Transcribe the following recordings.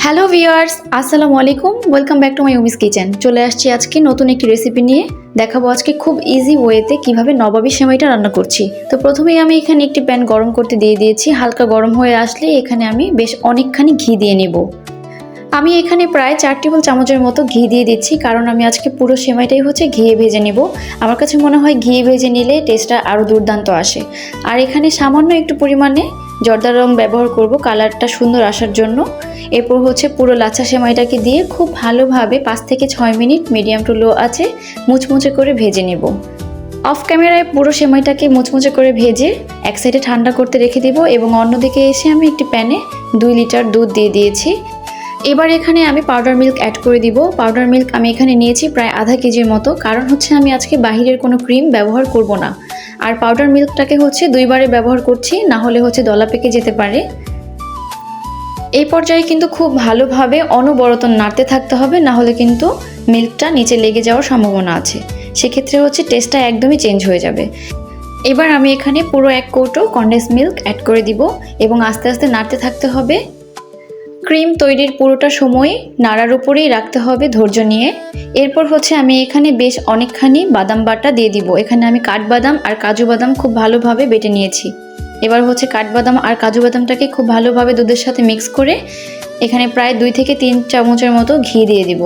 Hello viewers, আসসালামু আলাইকুম। Welcome back to my Umi's kitchen. চলে আসছি আজকে নতুন একটি রেসিপি নিয়ে। দেখাবো আজকে খুব ইজি ওয়েতে কিভাবে নবাবী সেমাইটা রান্না করছি। তো প্রথমেই আমি এখানে একটি প্যান গরম করতে দিয়ে দিয়েছি। হালকা গরম হয়ে আসলে এখানে আমি বেশ অনেকখানি ঘি দিয়ে নেব। আমি এখানে প্রায় 4 টেবিল চামচের মতো ঘি দিয়ে দিচ্ছি, কারণ আমি আজকে পুরো সেমাইটাই ঘিয়ে ভেজে নেব। আমার কাছে মনে হয় ঘি ভেজে নিলে টেস্টটা আরও দুর্দান্ত আসে। আর এখানে সামান্য একটু পরিমাণে জর্দা রং ব্যবহার করব কালারটা সুন্দর আসার জন্য। এরপর পুরো লাচ্ছা সেমাইটাকে দিয়ে খুব ভালোভাবে 5 থেকে 6 মিনিট মিডিয়াম টু লো আছে মুচমুচে করে ভেজে নেব। অফ ক্যামেরায় পুরো সেমাইটাকে মুচমুচে করে ভেজে এক সাইডে ঠান্ডা করতে রেখে দেব এবং অন্যদিকে এসে আমি একটি প্যানে 2 লিটার দুধ দিয়ে দিয়েছি। এবার এখানে আমি পাউডার মিল্ক অ্যাড করে দিব। পাউডার মিল্ক আমি এখানে নিয়েছি প্রায় আধা কেজির মতো, কারণ আমি আজকে বাহিরের কোনো ক্রিম ব্যবহার করব না। আর পাউডার মিল্কটাকে 2 বারে ব্যবহার করছি, না হলে দলা পেকে যেতে পারে। এই পর্যায়ে কিন্তু খুব ভালোভাবে অনবরত নাড়তে থাকতে হবে, না হলে কিন্তু মিল্কটা নিচে লেগে যাওয়ার সম্ভাবনা আছে। সেক্ষেত্রে টেস্টটা একদমই চেঞ্জ হয়ে যাবে। এবার আমি এখানে পুরো 1 কৌটো কনডেন্স মিল্ক অ্যাড করে দিব এবং আস্তে আস্তে নাড়তে থাকতে হবে। ক্রিম তৈরির পুরোটা সময় নাড়ার উপরেই রাখতে হবে ধৈর্য নিয়ে। এরপর আমি এখানে বেশ অনেকখানি বাদাম বাটা দিয়ে দিব। এখানে আমি কাঠবাদাম আর কাজু বাদাম খুব ভালোভাবে বেটে নিয়েছি। এবার কাঠবাদাম আর কাজু বাদামটাকে খুব ভালোভাবে দুধের সাথে মিক্স করে এখানে প্রায় 2 থেকে 3 চামচের মতো ঘি দিয়ে দিব।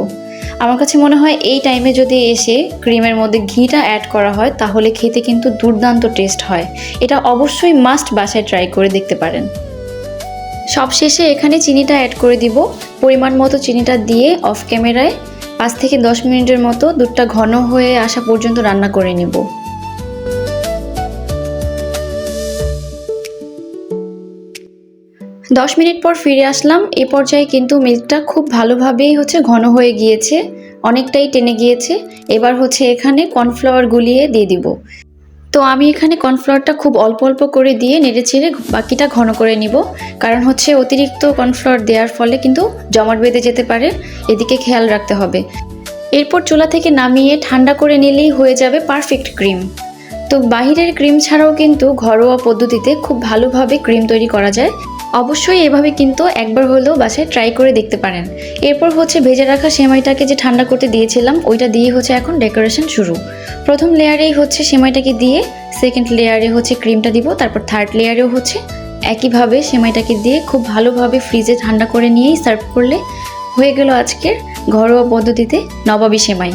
আমার কাছে মনে হয় এই টাইমে যদি এসে ক্রিমের মধ্যে ঘিটা অ্যাড করা হয় তাহলে খেতে কিন্তু দুর্দান্ত টেস্ট হয়। এটা অবশ্যই মাস্ট বাসায় ট্রাই করে দেখতে পারেন। সবশেষে এখানে চিনিটা অ্যাড করে দিব। পরিমাণ মতো চিনিটা দিয়ে অফ ক্যামেরায় 5 থেকে 10 মিনিটের মতো দুধটা ঘন হয়ে আসা পর্যন্ত রান্না করে নিব। 10 মিনিট পর ফিরে আসলাম। এই পর্যায়ে কিন্তু মিল্কটা খুব ভালোভাবেই ঘন হয়ে গিয়েছে, অনেকটাই টেনে গিয়েছে। এবার এখানে কর্নফ্লাওয়ার গুলিয়ে দিয়ে দিব। তো আমি এখানে কর্নফ্লাওয়ারটা খুব অল্প অল্প করে দিয়ে নেড়েচেড়ে বাকিটা ঘন করে নিব, কারণ অতিরিক্ত কর্নফ্লাওয়ার দেওয়ার ফলে কিন্তু জমাট বেঁধে যেতে পারে, এদিকে খেয়াল রাখতে হবে। এরপর চুলা থেকে নামিয়ে ঠান্ডা করে নিলেই হয়ে যাবে পারফেক্ট ক্রিম। তো বাহিরের ক্রিম ছাড়াও কিন্তু ঘরোয়া পদ্ধতিতে খুব ভালোভাবে ক্রিম তৈরি করা যায়। অবশ্যই এভাবে কিন্তু একবার হলেও বাসায় ট্রাই করে দেখতে পারেন। এরপর ভেজে রাখা সেমাইটাকে যে ঠান্ডা করতে দিয়েছিলাম ওইটা দিয়ে এখন ডেকোরেশন শুরু। প্রথম লেয়ারেই সেমাইটাকে দিয়ে সেকেন্ড লেয়ারে ক্রিমটা দিব, তারপর থার্ড লেয়ারেও একইভাবে সেমাইটাকে দিয়ে খুব ভালোভাবে ফ্রিজে ঠান্ডা করে নিয়েই সার্ভ করলে হয়ে গেল আজকের ঘরোয়া পদ্ধতিতে নবাবী সেমাই।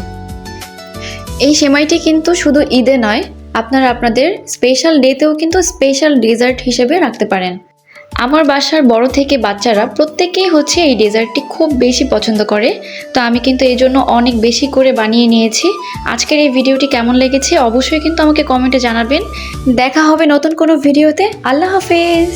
এই সেমাইটি কিন্তু শুধু ঈদে নয়, আপনারা আপনাদের স্পেশাল ডেতেও কিন্তু স্পেশাল ডেজার্ট হিসেবে রাখতে পারেন। আমার বাসার বড় থেকে বাচ্চারা প্রত্যেকেই এই ডেজার্টটি খুব বেশি পছন্দ করে। তো আমি কিন্তু এই জন্য অনেক বেশি করে বানিয়ে নিয়েছি। আজকের এই ভিডিওটি কেমন লেগেছে অবশ্যই কিন্তু আমাকে কমেন্টে জানাবেন। দেখা হবে নতুন কোনো ভিডিওতে। আল্লাহ হাফেজ।